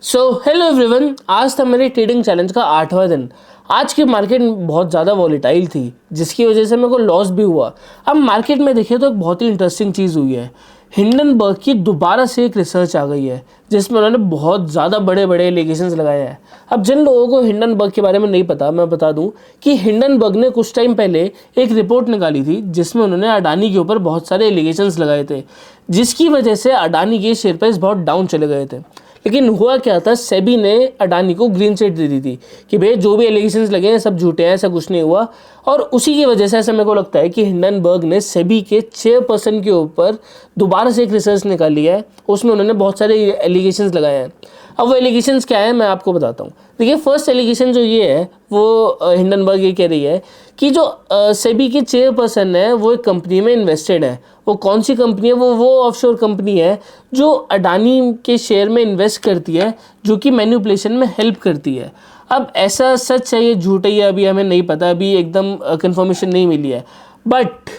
So hello everyone, आज था मेरे ट्रेडिंग चैलेंज का 8वां दिन। आज की मार्केट बहुत ज़्यादा वॉलेटाइल थी, जिसकी वजह से मेरे को लॉस भी हुआ। अब मार्केट में देखिए तो एक बहुत ही इंटरेस्टिंग चीज़ हुई है। हिंडनबर्ग की दोबारा से एक रिसर्च आ गई है जिसमें उन्होंने बहुत ज़्यादा बड़े बड़े एलिगेशंस लगाए हैं। अब जिन लोगों को हिंडनबर्ग के बारे में नहीं पता, मैं बता दूं कि हिंडनबर्ग ने कुछ टाइम पहले एक रिपोर्ट निकाली थी जिसमें उन्होंने अडानी के ऊपर बहुत सारे एलिगेशंस लगाए थे, जिसकी वजह से अडानी के शेयर प्राइस बहुत डाउन चले गए थे। लेकिन हुआ क्या था, सेबी ने अडानी को ग्रीन चिट दे दी थी कि भाई जो भी एलिगेशंस लगे हैं सब झूठे हैं, ऐसा कुछ नहीं हुआ। और उसी की वजह से ऐसा मेरे को लगता है कि हिंडनबर्ग ने सेबी के चेयरपर्सन के ऊपर दोबारा से एक रिसर्च निकाली है, उसमें उन्होंने बहुत सारे एलिगेशंस लगाए हैं। अब वो एलिगेशंस क्या है मैं आपको बताता हूँ। देखिए, फर्स्ट एलिगेशन जो ये है वो हिंडनबर्ग ये कह रही है कि जो सेबी के चेयरपर्सन है वो एक कंपनी में इन्वेस्टेड है। वो कौन सी कंपनी है? वो ऑफशोर कंपनी है जो अडानी के शेयर में इन्वेस्ट करती है, जो कि मैनिपुलेशन में हेल्प करती है। अब ऐसा सच है, ये झूठ है, ये अभी हमें नहीं पता, अभी एकदम कंफर्मेशन नहीं मिली है। बट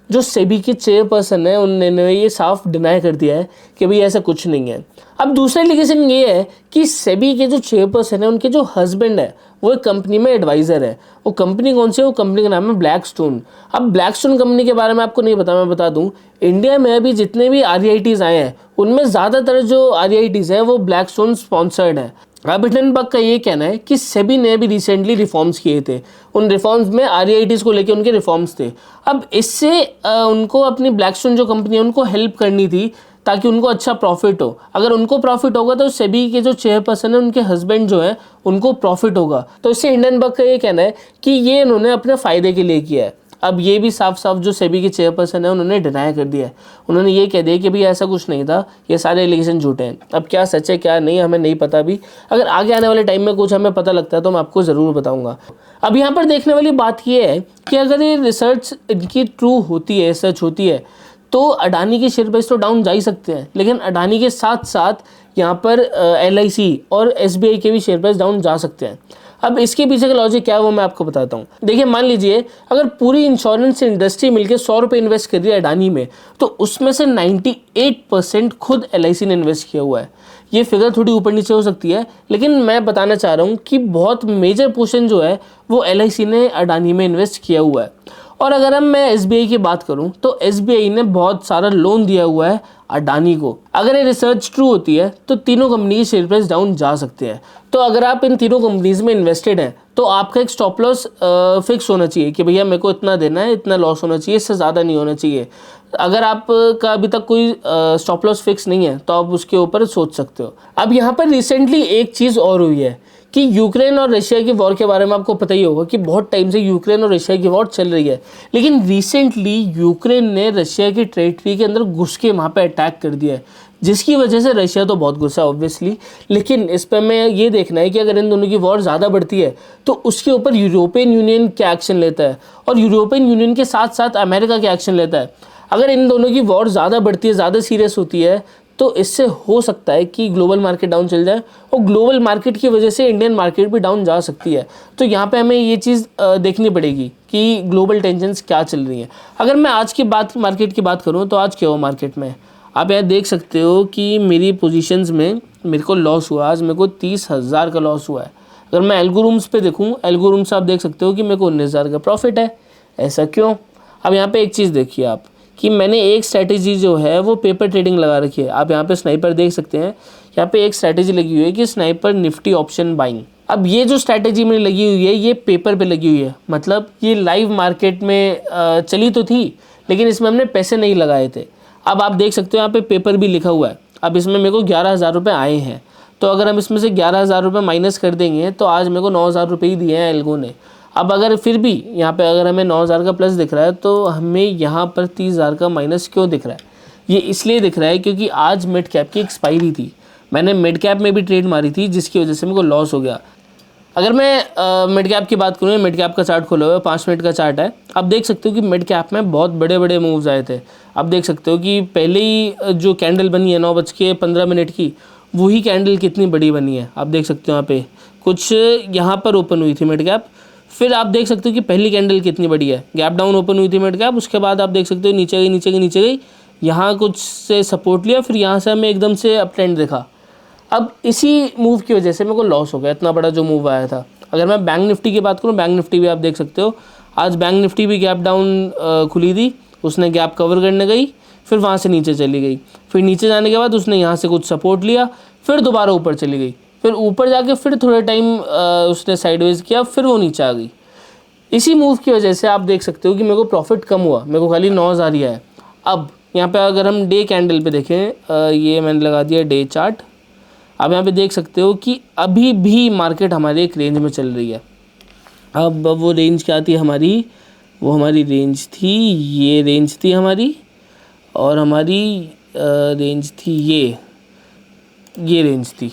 जो सेबी के चेयरपर्सन है उन्होंने ये साफ डिनाई कर दिया है कि भाई ऐसा कुछ नहीं है। अब दूसरा एलिगेशन ये है कि सेबी के जो चेयरपर्सन है उनके जो हस्बैंड है वो एक कंपनी में एडवाइज़र है। वो कंपनी कौन सी है? वो कंपनी का नाम है ब्लैकस्टोन। अब ब्लैकस्टोन कंपनी के बारे में आपको नहीं पता, मैं बता दूं, इंडिया में अभी जितने भी REITs आए हैं उनमें ज़्यादातर जो REITs हैं वो ब्लैकस्टोन स्पॉन्सर्ड है। अब हिंडनबर्ग का ये कहना है कि सेबी ने भी रिसेंटली रिफॉर्म्स किए थे, उन रिफॉर्म्स में REITs को लेकर उनके रिफॉर्म्स थे। अब इससे उनको अपनी ब्लैकस्टोन जो कंपनी है उनको हेल्प करनी थी ताकि उनको अच्छा प्रॉफिट हो। अगर उनको प्रॉफिट होगा तो सेबी के जो चेयरपर्सन है उनके हस्बैंड जो है उनको प्रॉफिट होगा। तो इससे हिंडनबर्ग का ये कहना है कि ये इन्होंने अपने फ़ायदे के लिए किया है। अब ये भी साफ साफ जो सेबी के चेयरपर्सन है उन्होंने डिनाई कर दिया है। उन्होंने ये कह दिया कि भाई ऐसा कुछ नहीं था, ये सारे एलिगेशन झूठे हैं। अब क्या सच है क्या नहीं हमें नहीं पता भी। अगर आगे आने वाले टाइम में कुछ हमें पता लगता है तो मैं आपको ज़रूर बताऊंगा। अब यहाँ पर देखने वाली बात ये है कि अगर ये रिसर्च इनकी ट्रू होती है, सच होती है, तो अडानी के शेयर प्राइस तो डाउन जा ही सकते हैं, लेकिन अडानी के साथ साथ यहाँ पर LIC और SBI के भी शेयर प्राइस डाउन जा सकते हैं। अब इसके पीछे का लॉजिक क्या है वो मैं आपको बताता हूँ। देखिए, मान लीजिए अगर पूरी इंश्योरेंस इंडस्ट्री मिलकर 100 रुपये इन्वेस्ट कर रही है अडानी में, तो उसमें से 98% खुद LIC ने इन्वेस्ट किया हुआ है। ये फिगर थोड़ी ऊपर नीचे हो सकती है, लेकिन मैं बताना चाह रहा हूँ कि बहुत मेजर पोर्शन जो है वो LIC ने अडानी में इन्वेस्ट किया हुआ है। और अगर हम मैं SBI की बात करूं तो SBI ने बहुत सारा लोन दिया हुआ है अडानी को। अगर ये रिसर्च ट्रू होती है तो तीनों कंपनी के शेयर प्राइस डाउन जा सकते हैं। तो अगर आप इन तीनों कंपनीज में इन्वेस्टेड हैं तो आपका एक स्टॉप लॉस फिक्स होना चाहिए कि भैया मेरे को इतना देना है, इतना लॉस होना चाहिए, इससे ज़्यादा नहीं होना चाहिए। अगर आपका अभी तक कोई स्टॉप लॉस फिक्स नहीं है तो आप उसके ऊपर सोच सकते हो। अब यहाँ पर रिसेंटली एक चीज़ और हुई है कि यूक्रेन और रशिया की वॉर के बारे में आपको पता ही होगा कि बहुत टाइम से यूक्रेन और रशिया की वॉर चल रही है। लेकिन रिसेंटली यूक्रेन ने रशिया की टेरिटरी के अंदर घुस के वहाँ पे अटैक कर दिया है, जिसकी वजह से रशिया तो बहुत गुस्सा है ऑब्वियसली। लेकिन इस पर मैं ये देखना है कि अगर इन दोनों की वॉर ज़्यादा बढ़ती है तो उसके ऊपर यूरोपियन यूनियन क्या एक्शन लेता है और यूरोपियन यूनियन के साथ साथ अमेरिका क्या एक्शन लेता है। अगर इन दोनों की वॉर ज़्यादा बढ़ती है, ज़्यादा सीरियस होती है, तो इससे हो सकता है कि ग्लोबल मार्केट डाउन चल जाए और ग्लोबल मार्केट की वजह से इंडियन मार्केट भी डाउन जा सकती है। तो यहाँ पे हमें ये चीज़ देखनी पड़ेगी कि ग्लोबल टेंशन्स क्या चल रही हैं। अगर मैं आज की मार्केट की बात करूँ तो आज क्या हुआ मार्केट में, आप यहाँ देख सकते हो कि मेरी पोजीशंस में मेरे को लॉस हुआ। आज मेरे को 30,000 का लॉस हुआ है। अगर मैं एल्गोरूम्स पे देखूँ, एल्गोरूम्स आप देख सकते हो कि मेरे को 19,000 का प्रॉफिट है। ऐसा क्यों? अब यहाँ पे एक चीज़ देखिए आप कि मैंने एक स्ट्रैटेजी जो है वो पेपर ट्रेडिंग लगा रखी है। आप यहाँ पे स्नाइपर देख सकते हैं, यहाँ पे एक स्ट्रैटेजी लगी हुई है कि स्नाइपर निफ्टी ऑप्शन बाइंग। अब ये जो स्ट्रैटेजी मेरी लगी हुई है ये पेपर पे लगी हुई है, मतलब ये लाइव मार्केट में चली तो थी लेकिन इसमें हमने पैसे नहीं लगाए थे। अब आप देख सकते हो यहाँ पे पेपर भी लिखा हुआ है। अब इसमें मेरे को 11,000 रुपये आए हैं, तो अगर हम इसमें से 11,000 रुपये माइनस कर देंगे तो आज मेरे को 9,000 रुपये ही दिए हैं एल्गो ने। अब अगर फिर भी यहाँ पे अगर हमें 9,000 का प्लस दिख रहा है तो हमें यहाँ पर 30,000 का माइनस क्यों दिख रहा है? ये इसलिए दिख रहा है क्योंकि आज मिड कैप की एक्सपायरी थी। मैंने मिड कैप में भी ट्रेड मारी थी जिसकी वजह से मेरे को लॉस हो गया। अगर मैं मिड कैप की बात करूँ, मिड कैप का चार्ट खोला हुआ है, 5 मिनट का चार्ट है। आप देख सकते हो कि मिड कैप में बहुत बड़े बड़े मूव्स आए थे। आप देख सकते हो कि पहले ही जो कैंडल बनी है 9:15 की, वही कैंडल कितनी बड़ी बनी है। आप देख सकते हो यहाँ पे कुछ यहाँ पर ओपन हुई थी मिड कैप। फिर आप देख सकते हो कि पहली कैंडल कितनी बड़ी है, गैप डाउन ओपन हुई थी मिड कैप। उसके बाद आप देख सकते हो नीचे गई, यहाँ कुछ से सपोर्ट लिया, फिर यहाँ से हमें एकदम से अप ट्रेंड दिखा। अब इसी मूव की वजह से मेरे को लॉस हो गया, इतना बड़ा जो मूव आया था। अगर मैं बैंक निफ्टी की बात करूँ, बैंक निफ्टी भी आप देख सकते हो, आज बैंक निफ्टी भी गैप डाउन खुली थी, उसने गैप कवर करने गई, फिर वहाँ से नीचे चली गई, फिर नीचे जाने के बाद उसने यहाँ से कुछ सपोर्ट लिया, फिर दोबारा ऊपर चली गई, फिर ऊपर जाके फिर थोड़े टाइम उसने साइडवेज किया, फिर वो नीचे आ गई। इसी मूव की वजह से आप देख सकते हो कि मेरे को प्रॉफिट कम हुआ, मेरे को खाली 9,000 ही आया। अब यहाँ पे अगर हम डे कैंडल पे देखें, ये मैंने लगा दिया डे चार्ट, अब यहाँ पे देख सकते हो कि अभी भी मार्केट हमारे एक रेंज में चल रही है। अब वो रेंज क्या थी हमारी, वो हमारी रेंज थी, ये रेंज थी हमारी, और हमारी रेंज थी ये रेंज थी।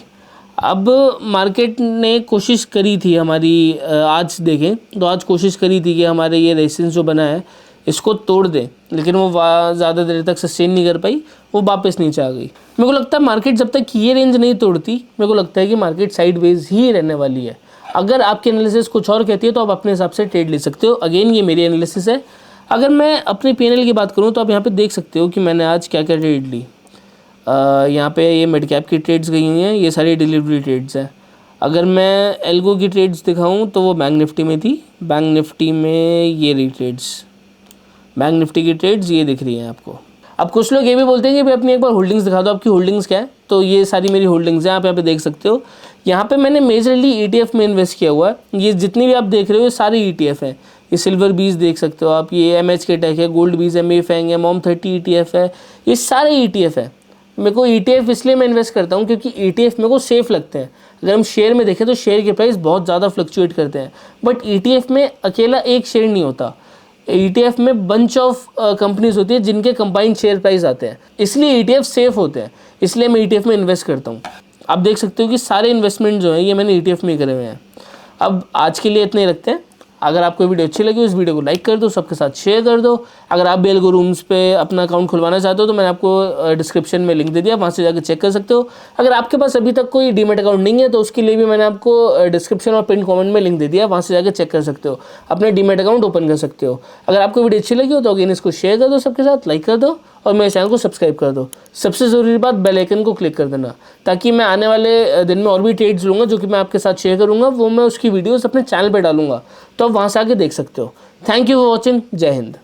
अब मार्केट ने कोशिश करी थी हमारी, आज देखें तो आज कोशिश करी थी कि हमारे ये रेजिस्टेंस जो बना है इसको तोड़ दें, लेकिन वो ज़्यादा देर तक सस्टेन नहीं कर पाई, वो वापस नीचे आ गई। मेरे को लगता है मार्केट जब तक ये रेंज नहीं तोड़ती, मेरे को लगता है कि मार्केट साइडवेज ही रहने वाली है। अगर आपकी एनालिसिस कुछ और कहती है तो आप अपने हिसाब से ट्रेड ले सकते हो। अगेन ये मेरी एनालिसिस है। अगर मैं अपनी पीएनएल की बात करूँ तो आप यहाँ पे देख सकते हो कि मैंने आज क्या क्या ट्रेड ली। यहाँ पे ये मिड कैप की ट्रेड्स गई हुई हैं, ये सारी डिलीवरी ट्रेड्स हैं। अगर मैं एल्गो की ट्रेड्स दिखाऊँ तो वो बैंक निफ्टी में थी, बैंक निफ्टी में ये रही ट्रेड्स, बैंक निफ्टी की ट्रेड्स ये दिख रही हैं आपको। अब कुछ लोग ये भी बोलते हैं कि भाई अपनी एक बार होल्डिंग्स दिखा दो, आपकी होल्डिंग्स क्या है। तो ये सारी मेरी होल्डिंग्स हैं, आप यहाँ पे देख सकते हो। यहाँ पे मैंने मेजरली ETF में इन्वेस्ट किया हुआ है। ये जितनी भी आप देख रहे हो ये सारे ETF है। ये सिल्वर बीज देख सकते हो आप, ये MHK टेक है, गोल्ड बीज है, मेफैंग है, MOM30 ETF है, ये सारे ETF है। मेरे को ETF इसलिए मैं इन्वेस्ट करता हूँ क्योंकि ETF मेरे को सेफ़ लगते हैं। अगर हम शेयर में देखें तो शेयर के प्राइस बहुत ज़्यादा फ्लक्चुएट करते हैं, बट ETF में अकेला एक शेयर नहीं होता। ETF में बंच ऑफ कंपनीज होती है जिनके कंबाइंड शेयर प्राइस आते हैं, इसलिए ETF सेफ होते हैं, इसलिए मैं ETF में इन्वेस्ट करता हूँ। आप देख सकते हो कि सारे इन्वेस्टमेंट जो है ये मैंने ETF में करे हुए हैं। अब आज के लिए इतने ही रखते हैं। अगर आपको वीडियो अच्छी लगी इस वीडियो को लाइक कर दो, सबके साथ शेयर कर दो। अगर आप भी एल्गो रूम्स पे अपना अकाउंट खुलवाना चाहते हो तो मैंने आपको डिस्क्रिप्शन में लिंक दे दिया, वहाँ से जाकर चेक कर सकते हो। अगर आपके पास अभी तक कोई डीमैट अकाउंट नहीं है तो उसके लिए भी मैंने आपको डिस्क्रिप्शन और पिन कमेंट में लिंक दे दिया, वहाँ से जाकर चेक कर सकते हो, अपने डीमैट अकाउंट ओपन कर सकते हो। अगर आपको वीडियो अच्छी लगी हो तो अगेन इसको शेयर कर दो, सबके साथ लाइक कर दो और मेरे चैनल को सब्सक्राइब कर दो। सबसे ज़रूरी बात बेल आइकन को क्लिक कर देना, ताकि मैं आने वाले दिन में और भी ट्रेड्स लूँगा जो कि मैं आपके साथ शेयर करूँगा, वो मैं उसकी वीडियोस अपने चैनल पे डालूंगा, तो आप वहाँ से आके देख सकते हो। Thank you for watching. जय हिंद।